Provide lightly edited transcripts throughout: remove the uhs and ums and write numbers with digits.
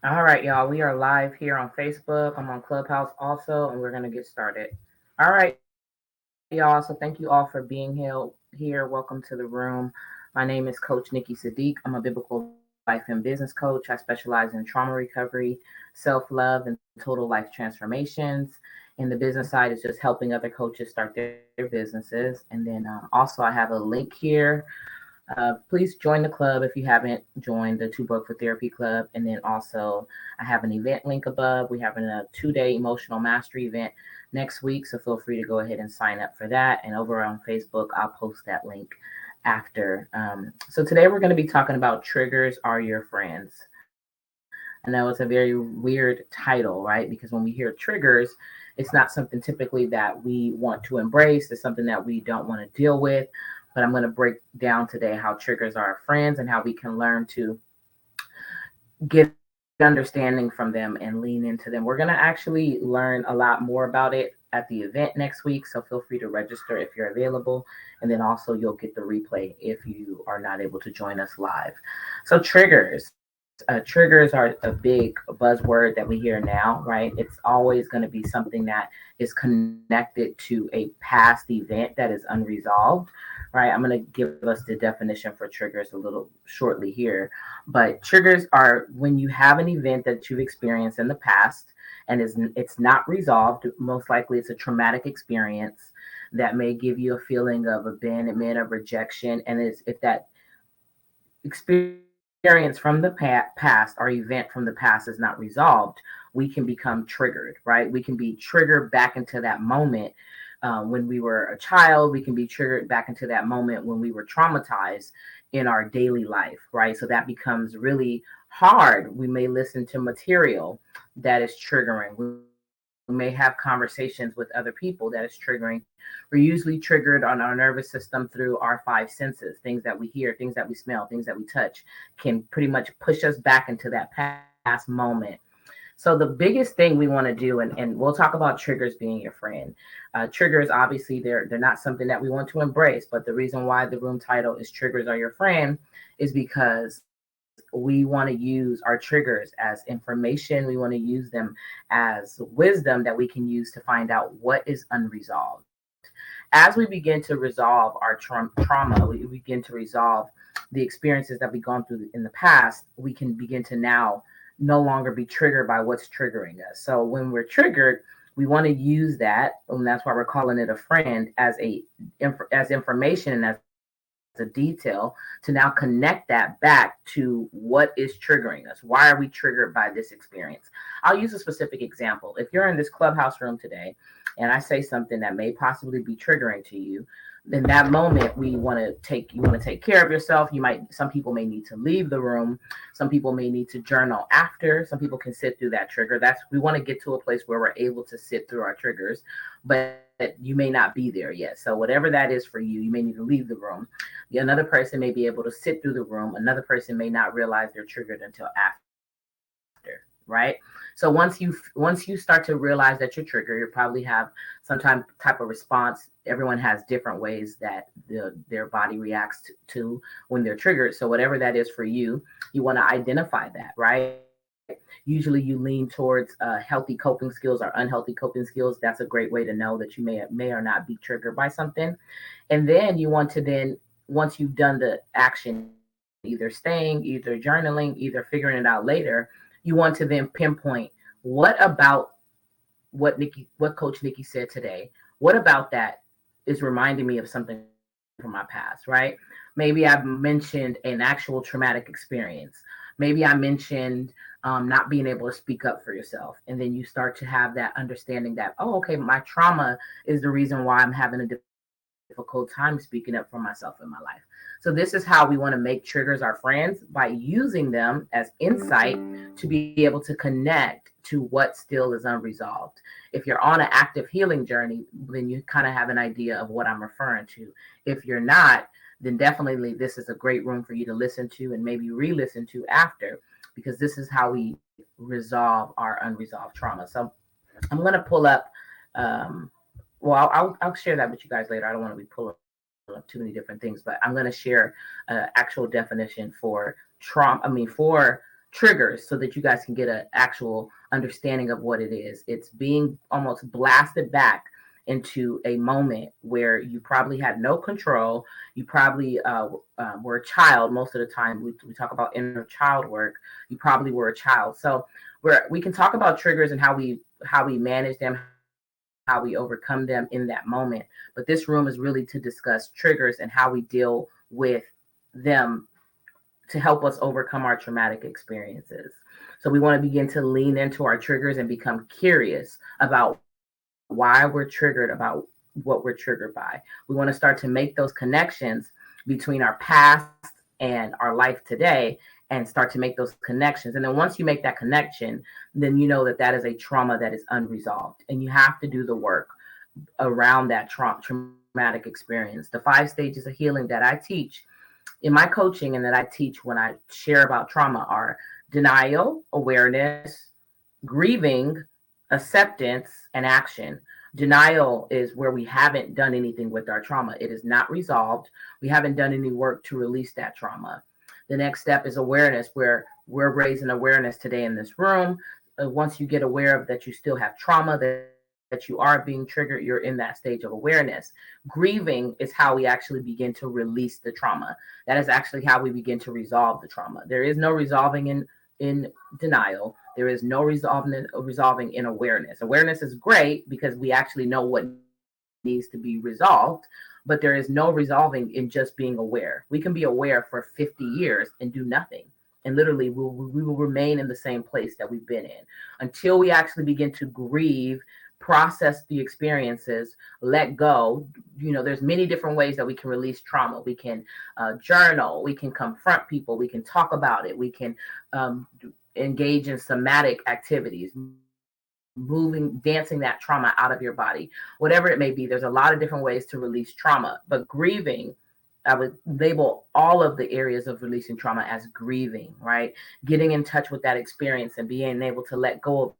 All right, y'all. We are live here on Facebook. I'm on Clubhouse also, and we're going to get started. All right, y'all. So thank you all for being here. Welcome to the room. My name is Coach Nikki Sadiq. I'm a biblical life and business coach. I specialize in trauma recovery, self love, and total life transformations. And the business side is just helping other coaches start their businesses. And then also, I have a link here. Please join the club if you haven't joined the Two Broke for Therapy Club. And then also, I have an event link above. We're having a 2-day emotional mastery event next week. So feel free to go ahead and sign up for that. And over on Facebook, I'll post that link after. So today we're going to be talking about triggers are your friends. I know it's a very weird title, right? Because when we hear triggers, it's not something typically that we want to embrace. It's something that we don't want to deal with. But I'm going to break down today how triggers are our friends and how we can learn to get understanding from them and lean into them. We're going to actually learn a lot more about it at the event next week. So feel free to register if you're available. And then also you'll get the replay if you are not able to join us live. So triggers are a big buzzword that we hear now, right? It's always going to be something that is connected to a past event that is unresolved, right? I'm going to give us the definition for triggers a little shortly here. But triggers are when you have an event that you've experienced in the past and it's not resolved. Most likely it's a traumatic experience that may give you a feeling of abandonment, of rejection. And if that experience from the past or event from the past is not resolved, we can become triggered, right? We can be triggered back into that moment when we were a child. We can be triggered back into that moment when we were traumatized in our daily life, right? So that becomes really hard. We may listen to material that is triggering. We may have conversations with other people that is triggering. We're usually triggered on our nervous system through our five senses. Things that we hear, things that we smell, things that we touch can pretty much push us back into that past moment. So the biggest thing we want to do, and we'll talk about triggers being your friend. Triggers, obviously, they're not something that we want to embrace. But the reason why the room title is "Triggers Are Your Friend" is because we want to use our triggers as information. We want to use them as wisdom that we can use to find out what is unresolved. As we begin to resolve our trauma, we begin to resolve the experiences that we've gone through in the past, we can begin to now no longer be triggered by what's triggering us. So when we're triggered, we want to use that, and that's why we're calling it a friend, as information and as a detail to now connect that back to what is triggering us. Why are we triggered by this experience? I'll use a specific example. If you're in this clubhouse room today and I say something that may possibly be triggering to you, in that moment you want to take care of yourself. Some people may need to leave the room. Some people may need to journal after. Some people can sit through that trigger. We want to get to a place where we're able to sit through our triggers, but you may not be there yet. So whatever that is for you, you may need to leave the room. Another person may be able to sit through the room. Another person may not realize they're triggered until after, right? So once you start to realize that you're triggered, you probably have some type of response. Everyone has different ways that their body reacts to when they're triggered. So whatever that is for you, you want to identify that, right? Usually you lean towards healthy coping skills or unhealthy coping skills. That's a great way to know that you may or not be triggered by something. And then you want to then, once you've done the action, either staying, either journaling, either figuring it out later, you want to then pinpoint what about what Coach Nikki said today, what about that is reminding me of something from my past, right? Maybe I mentioned an actual traumatic experience. Maybe I mentioned not being able to speak up for yourself. And then you start to have that understanding that, oh, okay, my trauma is the reason why I'm having a difficult time speaking up for myself in my life. So this is how we want to make triggers our friends, by using them as insight to be able to connect to what still is unresolved. If you're on an active healing journey, then you kind of have an idea of what I'm referring to. If you're not, then definitely this is a great room for you to listen to and maybe re-listen to after, because this is how we resolve our unresolved trauma. So I'm going to pull up, um, well, I'll share that with you guys later. I don't want to be pulling up too many different things, but I'm going to share actual definition for for triggers so that you guys can get an actual understanding of what it is. It's being almost blasted back into a moment where you probably had no control. You probably were a child. Most of the time we talk about inner child work. You probably were a child. So we can talk about triggers and how we manage them, how we overcome them in that moment. But this room is really to discuss triggers and how we deal with them to help us overcome our traumatic experiences. So we want to begin to lean into our triggers and become curious about why we're triggered, about what we're triggered by. We want to start to make those connections between our past and our life today and start to make those connections. And then once you make that connection, then you know that that is a trauma that is unresolved. And you have to do the work around that traumatic experience. The 5 stages of healing that I teach in my coaching and that I teach when I share about trauma are denial, awareness, grieving, acceptance, and action. Denial is where we haven't done anything with our trauma. It is not resolved. We haven't done any work to release that trauma. The next step is awareness, where we're raising awareness today in this room. Once you get aware of that you still have trauma, that you are being triggered, you're in that stage of awareness. Grieving is how we actually begin to release the trauma. That is actually how we begin to resolve the trauma. There is no resolving in denial. There is no resolving in awareness. Awareness is great because we actually know what needs to be resolved, but there is no resolving in just being aware. We can be aware for 50 years and do nothing. And literally, we will remain in the same place that we've been in until we actually begin to grieve, process the experiences, let go. There's many different ways that we can release trauma. We can journal, we can confront people, we can talk about it, we can engage in somatic activities, dancing that trauma out of your body, whatever it may be. There's a lot of different ways to release trauma, but grieving, I would label all of the areas of releasing trauma as grieving, right? Getting in touch with that experience and being able to let go of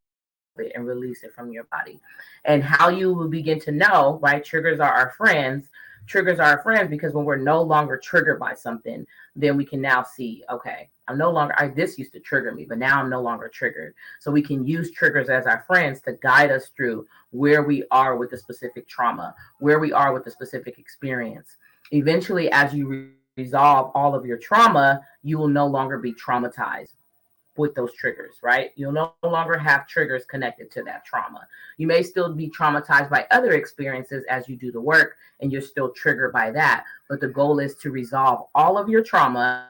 it and release it from your body. And how you will begin to know, right? Triggers are our friends. Triggers are our friends because when we're no longer triggered by something, then we can now see, okay, I'm no longer, this used to trigger me, but now I'm no longer triggered. So we can use triggers as our friends to guide us through where we are with the specific trauma, where we are with the specific experience. Eventually, as you resolve all of your trauma, you will no longer be traumatized with those triggers, right? You'll no longer have triggers connected to that trauma. You may still be traumatized by other experiences as you do the work, and you're still triggered by that. But the goal is to resolve all of your trauma,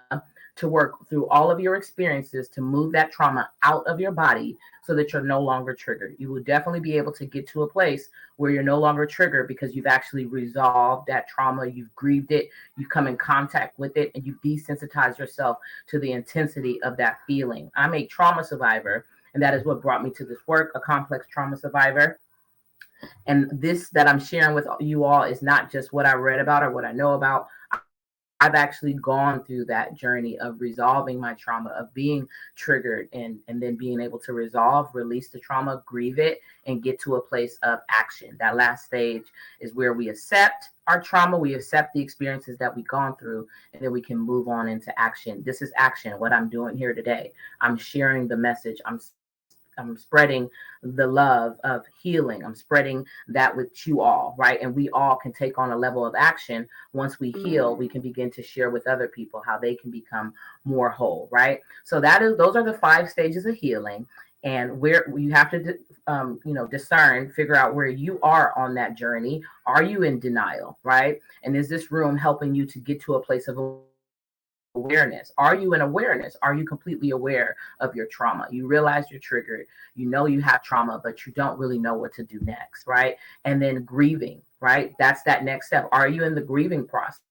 to work through all of your experiences, to move that trauma out of your body so that you're no longer triggered. You will definitely be able to get to a place where you're no longer triggered because you've actually resolved that trauma, you've grieved it, you've come in contact with it, and you've desensitized yourself to the intensity of that feeling. I'm a trauma survivor, and that is what brought me to this work, a complex trauma survivor. And this that I'm sharing with you all is not just what I read about or what I know about. I've actually gone through that journey of resolving my trauma, of being triggered and then being able to resolve, release the trauma, grieve it, and get to a place of action. That last stage is where we accept our trauma, we accept the experiences that we've gone through, and then we can move on into action. This is action, what I'm doing here today. I'm sharing the message. I'm spreading the love of healing. I'm spreading that with you all, right? And we all can take on a level of action. Once we heal, we can begin to share with other people how they can become more whole, right? So those are the 5 stages of healing. And where you have to, discern, figure out where you are on that journey. Are you in denial, right? And is this room helping you to get to a place of awareness? Are you in awareness? Are you completely aware of your trauma? You realize you're triggered. You know you have trauma, but you don't really know what to do next, right? And then grieving, right? That's that next step. Are you in the grieving process?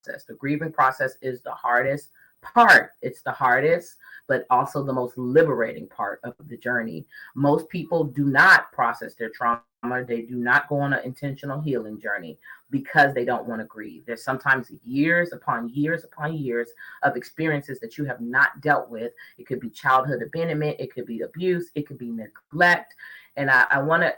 The grieving process is the hardest part. It's the hardest, but also the most liberating part of the journey. Most people do not process their trauma. They do not go on an intentional healing journey because they don't want to grieve. There's sometimes years upon years upon years of experiences that you have not dealt with. It could be childhood abandonment, it could be abuse, it could be neglect. And I want to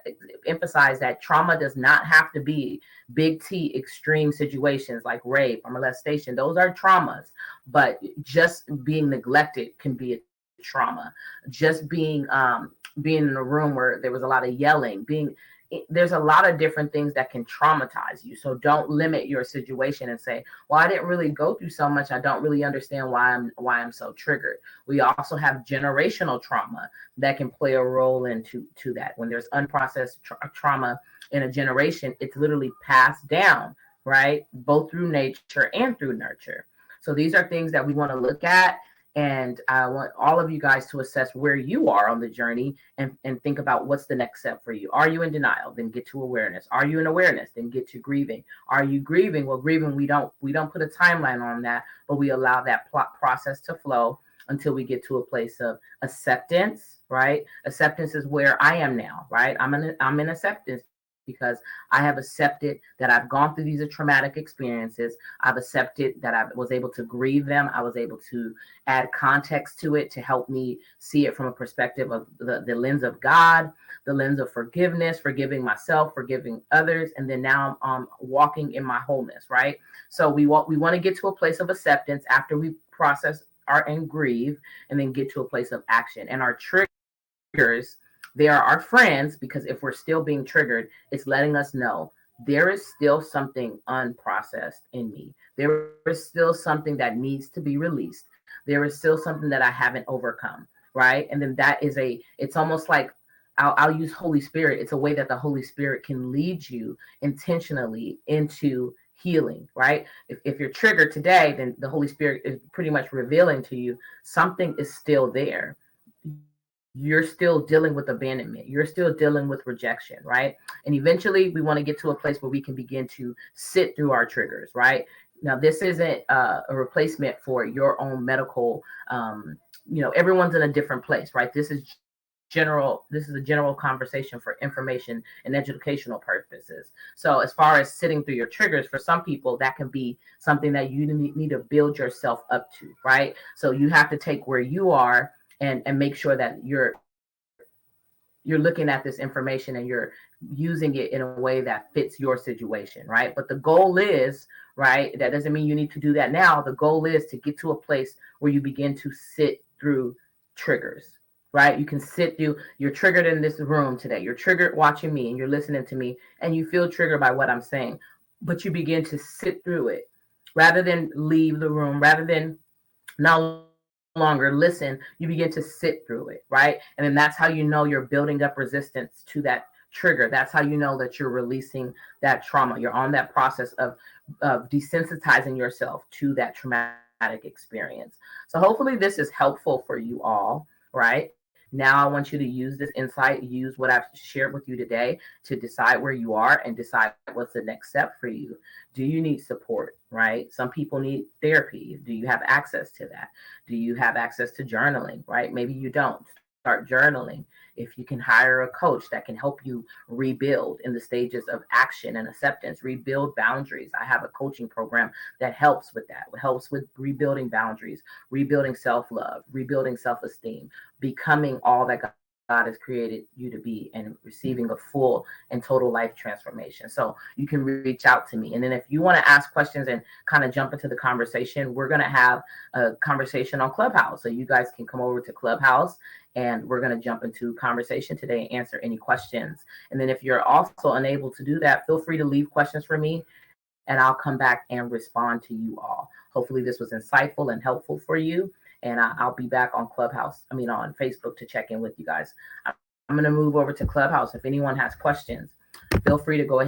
emphasize that trauma does not have to be big T extreme situations like rape or molestation. Those are traumas, but just being neglected can be a trauma. Just being in a room where there was a lot of yelling, there's a lot of different things that can traumatize you. So don't limit your situation and say, well, I didn't really go through so much, I don't really understand why I'm so triggered. We also have generational trauma that can play a role into that. When there's unprocessed trauma in a generation, it's literally passed down, right? Both through nature and through nurture. So these are things that we want to look at. And I want all of you guys to assess where you are on the journey and think about what's the next step for you. Are you in denial? Then get to awareness. Are you in awareness? Then get to grieving. Are you grieving? Well, grieving, we don't put a timeline on that, but we allow that process to flow until we get to a place of acceptance, right? Acceptance is where I am now, right? I'm in acceptance because I have accepted that I've gone through these traumatic experiences. I've accepted that I was able to grieve them. I was able to add context to it to help me see it from a perspective of the lens of God, the lens of forgiveness, forgiving myself, forgiving others. And then now I'm walking in my wholeness, right? So we want to get to a place of acceptance after we process and grieve, and then get to a place of action. And our triggers, they are our friends, because if we're still being triggered, it's letting us know there is still something unprocessed in me. There is still something that needs to be released. There is still something that I haven't overcome, right? And then it's almost like, I'll use Holy Spirit. It's a way that the Holy Spirit can lead you intentionally into healing, right? If you're triggered today, then the Holy Spirit is pretty much revealing to you something is still there. You're still dealing with abandonment. You're still dealing with rejection, right? And eventually we want to get to a place where we can begin to sit through our triggers, right? Now, this isn't a replacement for your own medical, everyone's in a different place, right? This is a general conversation for information and educational purposes. So as far as sitting through your triggers, for some people, that can be something that you need to build yourself up to, right? So you have to take where you are and make sure that you're looking at this information and you're using it in a way that fits your situation, right? But the goal is, right, that doesn't mean you need to do that now. The goal is to get to a place where you begin to sit through triggers, right? You can sit through, you're triggered in this room today. You're triggered watching me and you're listening to me and you feel triggered by what I'm saying, but you begin to sit through it rather than leave the room, rather than no longer listen, you begin to sit through it, right? And then that's how you know you're building up resistance to that trigger. That's how you know that you're releasing that trauma. You're on that process of desensitizing yourself to that traumatic experience. So hopefully this is helpful for you all, right? Now I want you to use this insight, use what I've shared with you today to decide where you are and decide what's the next step for you. Do you need support, right? Some people need therapy. Do you have access to that? Do you have access to journaling, right? Maybe you don't. Start journaling. If you can hire a coach that can help you rebuild in the stages of action and acceptance, rebuild boundaries. I have a coaching program that helps with that. It helps with rebuilding boundaries, rebuilding self-love, rebuilding self-esteem, becoming all that God has created you to be, and receiving a full and total life transformation. So you can reach out to me. And then if you want to ask questions and kind of jump into the conversation, we're going to have a conversation on Clubhouse. So you guys can come over to Clubhouse and we're going to jump into conversation today and answer any questions. And then if you're also unable to do that, feel free to leave questions for me and I'll come back and respond to you all. Hopefully this was insightful and helpful for you. And I'll be back on on Facebook to check in with you guys. I'm going to move over to Clubhouse. If anyone has questions, feel free to go ahead